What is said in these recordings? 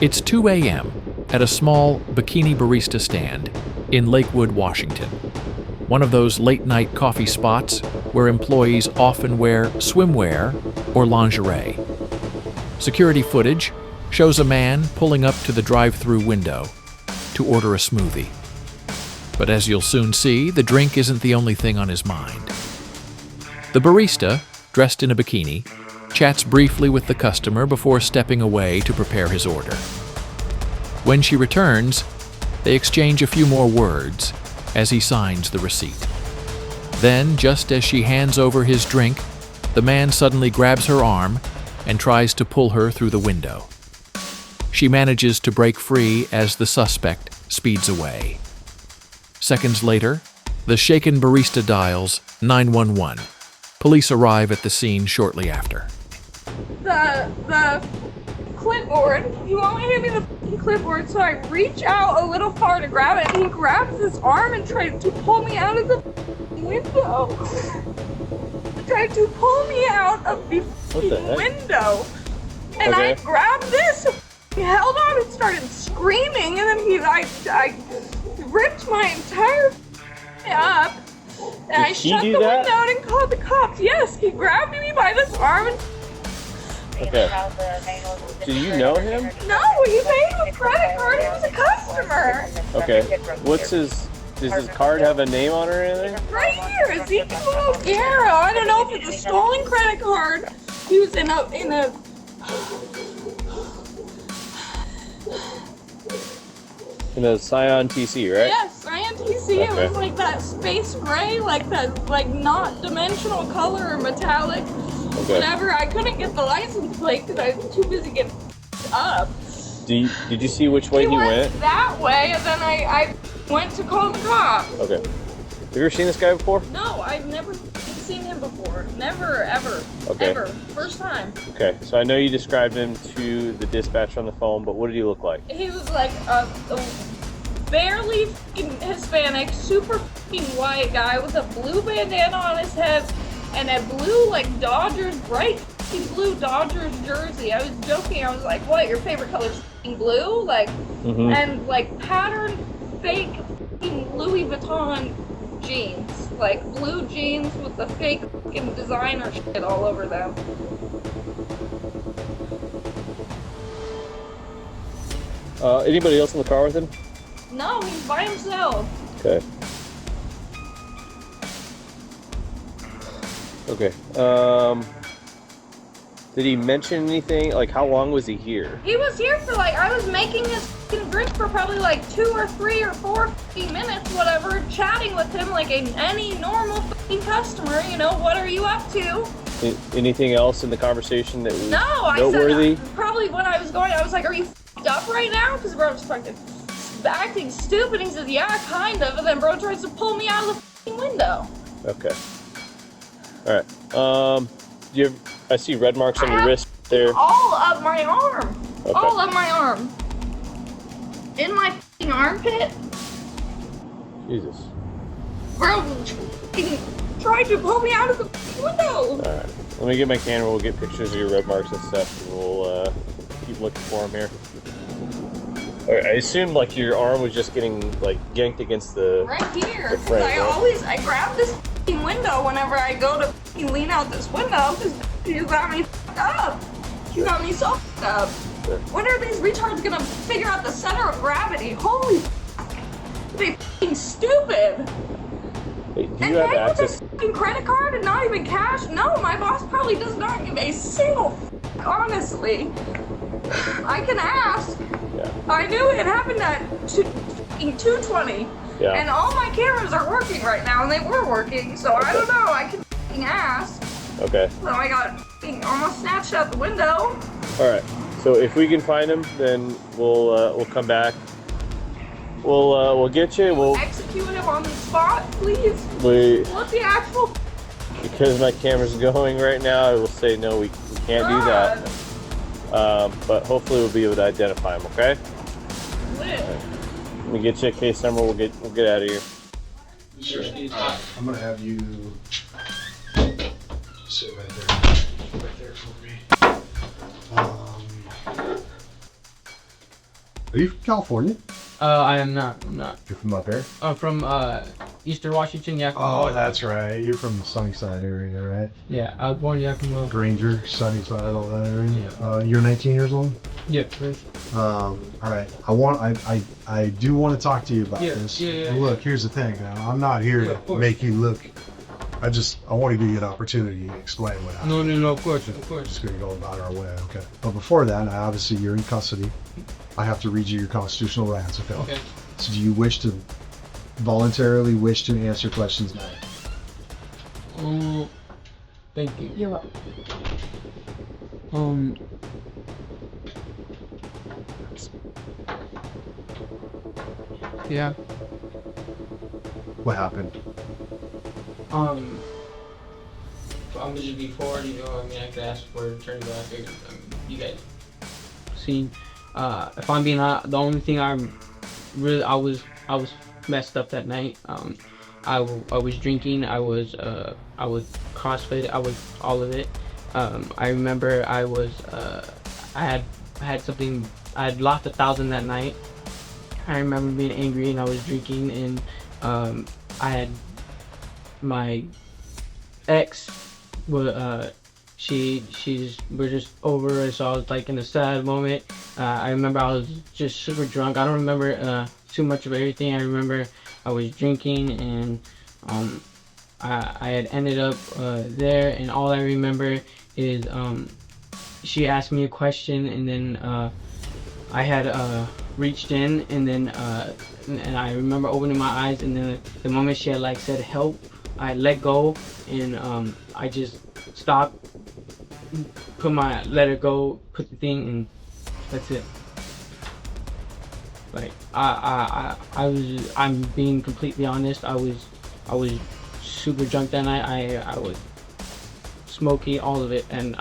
It's 2 a.m. at a small Bikini Barista stand in Lakewood, Washington. One of those late-night coffee spots where employees often wear swimwear or lingerie. Security footage shows a man pulling up to the drive-thru window to order a smoothie. But as you'll soon see, the drink isn't the only thing on his mind. The barista, dressed in a bikini, chats briefly with the customer before stepping away to prepare his order. When she returns, they exchange a few more words as he signs the receipt. Then, just as she hands over his drink, the man suddenly grabs her arm and tries to pull her through the window. She manages to break free as the suspect speeds away. Seconds later, the shaken barista dials 911. Police arrive at the scene shortly after. The clipboard, you only gave me the clipboard, so I reach out a little far to grab it, and he grabs his arm and tried to pull me out of the window. Tried to pull me out of the window. And okay. I grabbed this, he held on and started screaming, and then I ripped my entire up. And I shut the window and called the cops. Yes, he grabbed me by this arm and... Okay. Do you know him? No, he paid with credit card. He was a customer. Okay. Does his card have a name on it or anything? Right here, Ezekiel Guerrero. I don't know if it's a stolen credit card. He was in a Scion TC, right? Yes, Scion TC. Okay. It was like that space gray, like that, like not dimensional color or metallic. Okay. Whatever. I couldn't get the license plate because I was too busy getting up. Did you see which way he went? That way, and then I went to call the cops. Okay. Have you ever seen this guy before? No, I've never seen him before. Never, ever. Okay. Ever. First time. Okay, so I know you described him to the dispatcher on the phone, but what did he look like? He was like a barely Hispanic, super white guy with a blue bandana on his head and a blue, like, Dodgers, bright blue Dodgers jersey. I was joking. I was like, what, your favorite color is blue? Like, and, like, patterned fake Louis Vuitton jeans. Like, blue jeans with the fake designer shit all over them. Anybody else in the car with him? No, he's by himself. Okay. Okay. Did he mention anything? Like, how long was he here? He was here for, like, I was making this drink for probably like 2 or 3 or 4 minutes, whatever, chatting with him like any normal customer, you know, what are you up to? Anything else in the conversation that was I noteworthy? said, probably when I was going, I was like, are you up right now? Because bro was fucking acting stupid. He says, yeah, kind of. And then bro tries to pull me out of the window. Okay. All right. I see red marks on your wrist there. All of my arm. Okay. All of my arm. In my armpit. Jesus. Bro tried to pull me out of the window. Alright. Let me get my camera. We'll get pictures of your red marks and stuff. And we'll keep looking for them here. Alright, I assumed like your arm was just getting like yanked against the... Right here. The frame, I grab this window whenever I go to lean out this window because you got me up. You got me so up. Sure. When are these retards gonna figure out the center of gravity? Holy they f***ing stupid. Hey, do you have access? With a credit card and not even cash? No, my boss probably does not give a single honestly. I can ask. Yeah. I knew it happened at 2:20. Yeah. And all my cameras are working right now, and they were working, so I don't know. I can f***ing ask. Okay. So I got almost snatched out the window. All right. So if we can find him, then we'll come back. We'll get you. We'll execute him on the spot, please. What's the actual? Because my camera's going right now, I will say no. We can't do that. But hopefully we'll be able to identify him. Okay. Lit. Let me get you a case number. We'll get out of here. Sure. I'm gonna have you sit right there. right there for me. Are you from California? I am not. I'm not. You're from up there? From Eastern Washington, Yakima. Oh, that's right. You're from the Sunnyside area, right? Yeah, I was born in Yakima. Granger, Sunnyside, all that area. Yeah. You're 19 years old? Yeah. All right. I do want to talk to you about this. Yeah. Look, here's the thing. Now, I'm not here Yeah, of to course. make you look. I want to give you an opportunity to explain what happened. No, of course. Just gonna go about our way, okay? But before that, obviously you're in custody. I have to read you your constitutional rights, okay? Okay. So do you voluntarily wish to answer questions now? Thank you. You're welcome. Yeah. What happened? I'm just before, I could ask for a turn back. You guys seen? If I'm being honest, the only thing I was messed up that night. I was drinking. I was CrossFit. I was all of it. I remember I had something. I had lost 1,000 that night. I remember being angry and I was drinking and I had my ex. We're just over, so I was like in a sad moment. I remember I was just super drunk. I don't remember too much of everything. I remember I was drinking and I had ended up there, and all I remember is she asked me a question, and then I had reached in, and then and I remember opening my eyes, and then the moment she had like said help, I let go, and I just stopped, let her go, put the thing, and that's it. Like I'm being completely honest. I was super drunk that night. I was smoky, all of it, and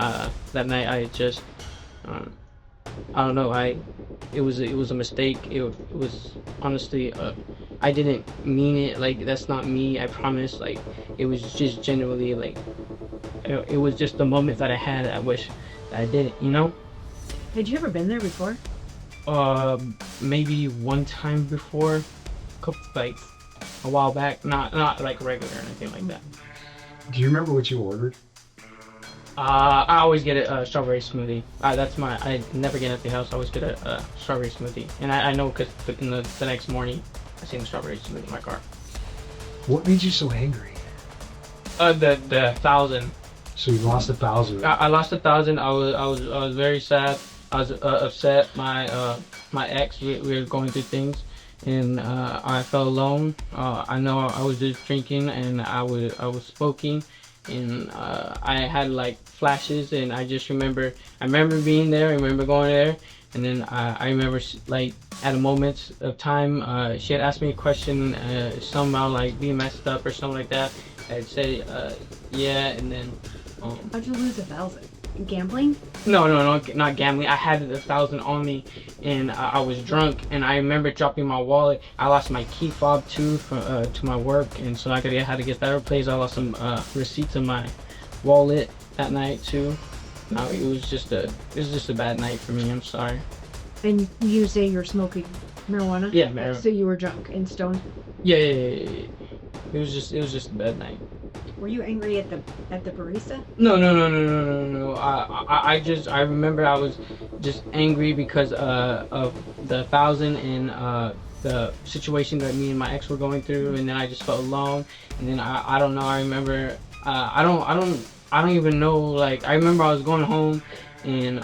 that night I just I don't know. It was a mistake. It was honestly I didn't mean it. Like, that's not me. I promise. Like, it was just genuinely like it was just the moment that I had. I wish that I did it. Had you ever been there before? Maybe one time before, like a while back. Not like regular or anything like that. Do you remember what you ordered? I always get a strawberry smoothie. I never get it at the house. I always get a strawberry smoothie. And I know because in the next morning, I seen the strawberry smoothie in my car. What made you so angry? The 1,000. So you lost 1,000. I lost 1,000. I was very sad. I was upset. My ex, we were going through things, and I felt alone. I know I was just drinking, and I was smoking, and I had like flashes, and I remember being there. I remember going there, and then I remember like at a moment of time, she had asked me a question, something about like being messed up or something like that. I'd say yeah, and then How'd you lose 1,000? Gambling? No, not gambling. I had 1,000 on me, and I was drunk, and I remember dropping my wallet. I lost my key fob too to my work, and so I had to get that replaced. I lost some receipts in my wallet that night too. No, it was just a bad night for me. I'm sorry. And you say you're smoking marijuana? Yeah, marijuana. So you were drunk and stoned? Yeah. It was just a bad night. Were you angry at the barista? No. I remember I was just angry because of the 1,000 and the situation that me and my ex were going through, and then I just felt alone. And then I don't know. I remember I don't even know. Like, I remember I was going home, and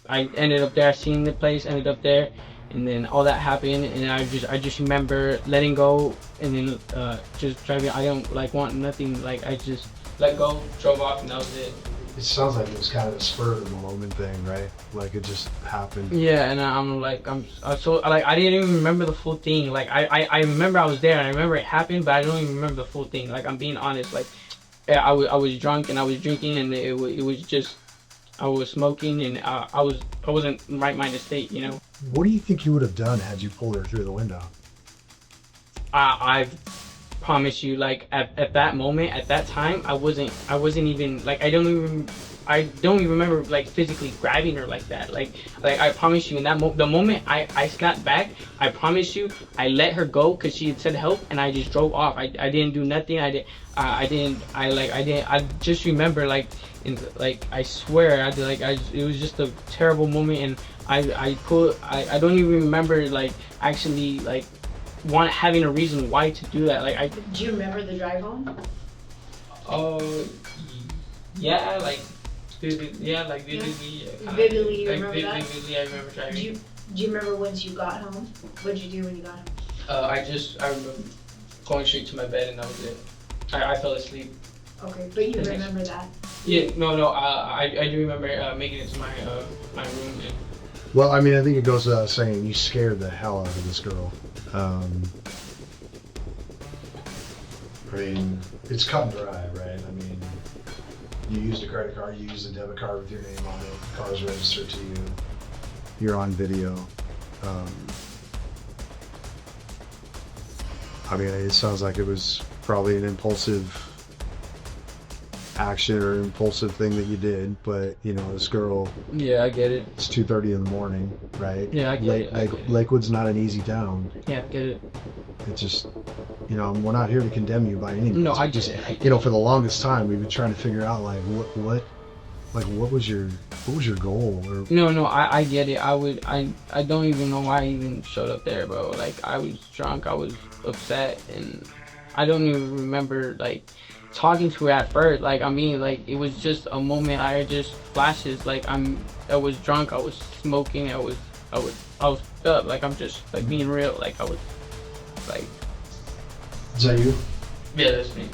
I ended up there. I seen the place, ended up there. And then all that happened, and I just remember letting go, and then just driving. I don't like want nothing. Like, I just let go, drove off, and that was it. It sounds like it was kind of a spur of the moment thing, right? Like, it just happened. Yeah, and I'm so like I didn't even remember the full thing. Like, I remember I was there, and I remember it happened, but I don't even remember the full thing. Like, I'm being honest. Like, I was drunk and I was drinking, and it was just I was smoking, and I wasn't in right minded state, What do you think you would have done had you pulled her through the window? I promise you, like at that moment, at that time, I wasn't even like I don't even I don't even remember like physically grabbing her like that. Like I promise you, in that the moment I snapped back, I promise you, I let her go because she had said help, and I just drove off. I didn't do nothing. I just remember like I swear it was just a terrible moment, and I don't even remember like actually like having a reason why to do that. Like Do you remember the drive home? Oh, yeah, like vividly, Yeah. vividly. Vividly, you remember that? Vividly, I remember driving. Do you remember once you got home? What did you do when you got home? I remember going straight to my bed, and that was it. I fell asleep. Okay, but you The next- remember that? Yeah, no, I do remember making it to my room. And, Well, I mean, I think it goes without saying, you scared the hell out of this girl. I mean, it's cut and dry, right? I mean, you used a credit card, you used a debit card with your name on it, the car's registered to you, you're on video. I mean, it sounds like it was probably an impulsive action or impulsive thing that you did, but you know, this girl, yeah, I get it. it's 2:30 in the morning, right? Yeah, I get it. I get it. Lakewood's not an easy town. Yeah, I get it. It's just, you know, we're not here to condemn you by any means. No, I just, get it. you know, for the longest time, we've been trying to figure out like what was your goal? Or No, I get it. I don't even know why I even showed up there, bro. Like, I was drunk, I was upset, and I don't even remember, like, talking to her at first. Like, I mean, like, it was just a moment. I just flashes. Like, I was drunk, I was smoking, I was up. Like, I'm just, like, being real. Like, I was, like... is that you? Yeah, that's me.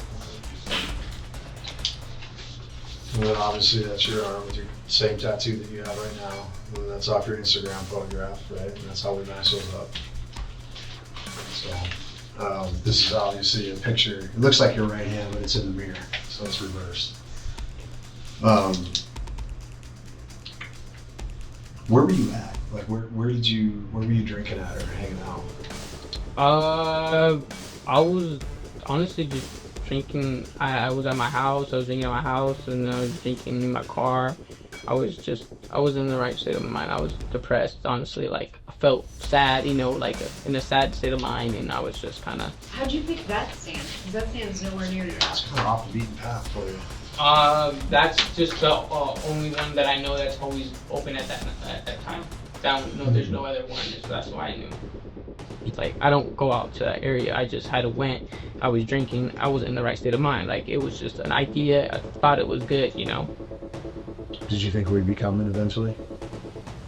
And then obviously that's your arm with your same tattoo that you have right now. And that's off your Instagram photograph, right? And that's how we match those up. So this is obviously a picture. It looks like your right hand, but it's in the mirror, so it's reversed. Where were you at? Like, where were you drinking at or hanging out? I was honestly just drinking. I was at my house. I was drinking at my house, and I was drinking in my car. I was in the right state of mind. I was depressed, honestly. Like, I felt sad, you know, like in a sad state of mind, and I was just kind of. How'd you pick that stand? Because that stand's nowhere near your It's house. kind of off the beaten path for you. That's just the only one that I know that's always open at that time. There's no other one, so that's why I knew. It's like, I don't go out to that area. I just had went. I was drinking. I was in the right state of mind. Like, it was just an idea. I thought it was good, you know. Did you think we'd be coming eventually?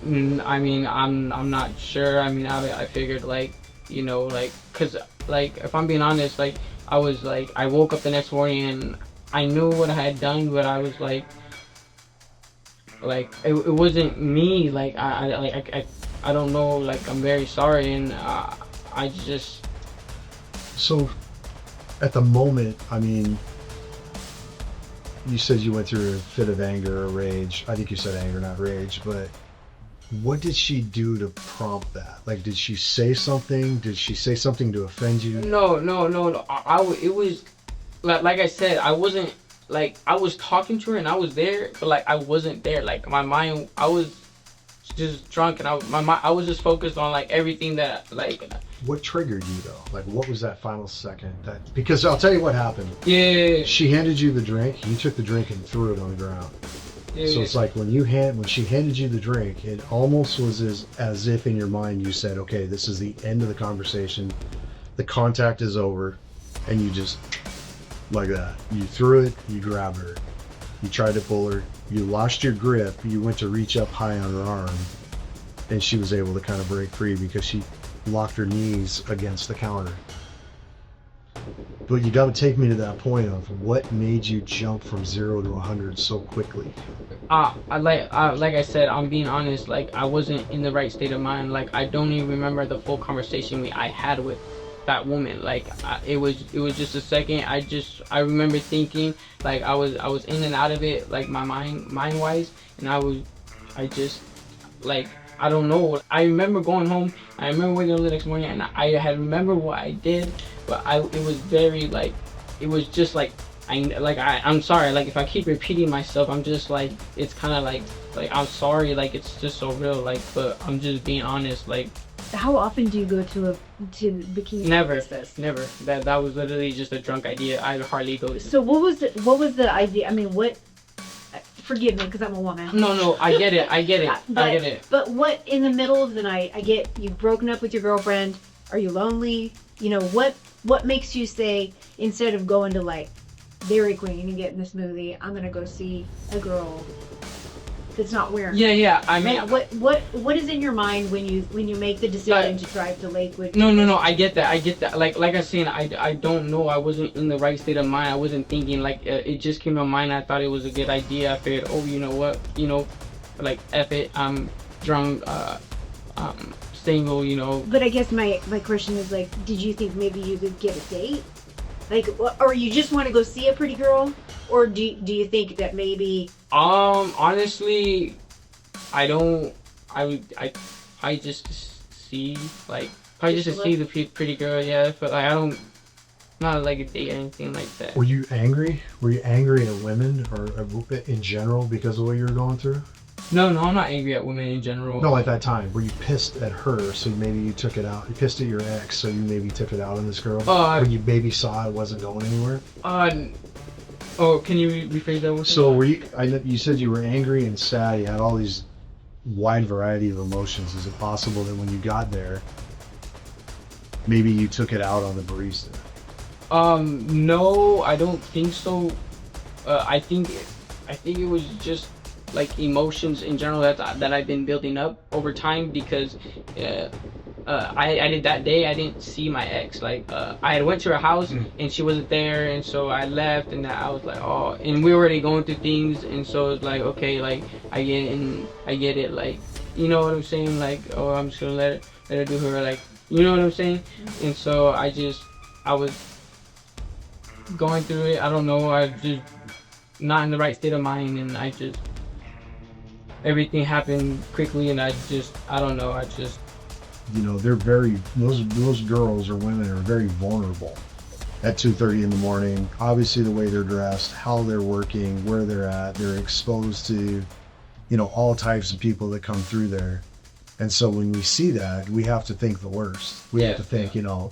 I mean, I'm not sure. I mean, I figured, like, you know, like, cause like, if I'm being honest, like, I was like, I woke up the next morning and I knew what I had done, but I was like it wasn't me. Like, I don't know. Like, I'm very sorry, and I just. So, at the moment, I mean, you said you went through a fit of anger or rage. I think you said anger, not rage, but what did she do to prompt that? Like, did she say something? Did she say something to offend you? No. It was, like I said, I wasn't, like, I was talking to her and I was there, but, like, I wasn't there. Like, my mind, I was just drunk, and I was just focused on, like, everything that, like. What triggered you though? Like, what was that final second? Because I'll tell you what happened. Yeah. She handed you the drink. You took the drink and threw it on the ground. Yeah. So it's like when she handed you the drink, it almost was as if in your mind you said, "Okay, this is the end of the conversation. The contact is over," and you just like that. You threw it. You grabbed her. You tried to pull her. You lost your grip. You went to reach up high on her arm, and she was able to kind of break free because she locked her knees against the counter. But you got to take me to that point of what made you jump from 0 to 100 so quickly. Like I said, I'm being honest. Like, I wasn't in the right state of mind. Like, I don't even remember the full conversation I had with that woman. Like, it was just a second. I remember thinking, like, I was in and out of it, like, my mind wise, and I just like. I don't know. I remember going home. I remember waking up the next morning, and I had remember what I did, but it was very, like, it was just like I'm sorry, like if I keep repeating myself, I'm just like, it's kind of like I'm sorry, like it's just so real, like, but I'm just being honest, like. How often do you go to Bikini Never, Baristas? never. That was literally just a drunk idea. I hardly go to. So what was the idea? I mean, what? Forgive me, because I'm a woman. No, I get it. I get But, it. But what in the middle of the night? I get you've broken up with your girlfriend. Are you lonely? You know what makes you say instead of going to like Dairy Queen and getting the smoothie, I'm gonna go see a girl that's not wearing. Yeah. I mean, what is in your mind when you make the decision to drive to Lakewood? No. I get that. Like I said, I don't know. I wasn't in the right state of mind. I wasn't thinking. Like it just came to mind. I thought it was a good idea. I figured, oh, you know what? You know, like F it. I'm drunk. Single. You know. But I guess my question is like, did you think maybe you could get a date? Like, or you just want to go see a pretty girl, or do you think that maybe? Honestly, I don't. I just see like I just see the pretty girl. Yeah, but like I don't. Not like a date or anything like that. Were you angry? Were you angry at women or in general because of what you were going through? No, I'm not angry at women in general. No, at that time, were you pissed at her? So maybe you took it out. You pissed at your ex, so you maybe took it out on this girl. When you maybe saw it wasn't going anywhere. Oh, can you rephrase that one? So were you? You said you were angry and sad. You had all these wide variety of emotions. Is it possible that when you got there, maybe you took it out on the barista? No, I don't think so. I think it was just like emotions in general that I've been building up over time because I did that day. I didn't see my ex. Like I had went to her house and she wasn't there, and so I left, and I was like, oh, and we were already going through things, and so it's like, okay, like I get it, like, you know what I'm saying, like, oh, I'm just gonna let her do her, like, you know what I'm saying, and so I was going through it. I don't know. I just not in the right state of mind, and everything happened quickly, and I don't know. You know, they're very those girls or women are very vulnerable at 2:30 in the morning. Obviously, the way they're dressed, how they're working, where they're at, they're exposed to, you know, all types of people that come through there. And so when we see that, we have to think the worst. We have to think, you know,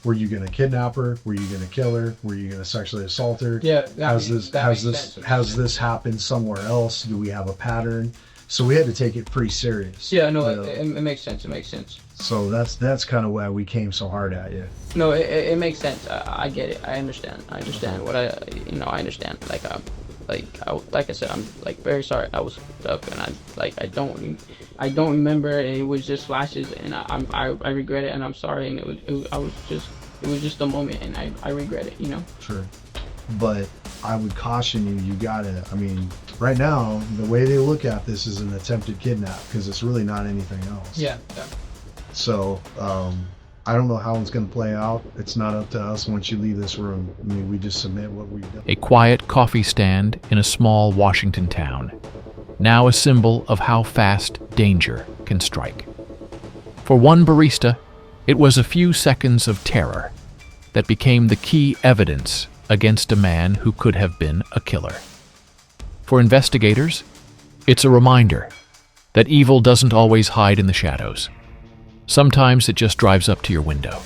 were you gonna kidnap her? Were you gonna kill her? Were you gonna sexually assault her? Yeah. Has this happened somewhere else? Do we have a pattern? So we had to take it pretty serious. Yeah, no, it makes sense. It makes sense. So that's kind of why we came so hard at you. No, it makes sense. I get it. I understand. I understand what I understand. Like I said, I'm like very sorry. I was fucked up, and I don't remember. And it was just flashes, and I regret it, and I'm sorry. And it was just a moment, and I regret it. You know. Sure, but I would caution you. You gotta. I mean, right now, the way they look at this is an attempted kidnap because it's really not anything else. Yeah. So, I don't know how it's going to play out. It's not up to us once you leave this room. I mean, we just submit what we've done. A quiet coffee stand in a small Washington town, now a symbol of how fast danger can strike. For one barista, it was a few seconds of terror that became the key evidence against a man who could have been a killer. For investigators, it's a reminder that evil doesn't always hide in the shadows. Sometimes it just drives up to your window.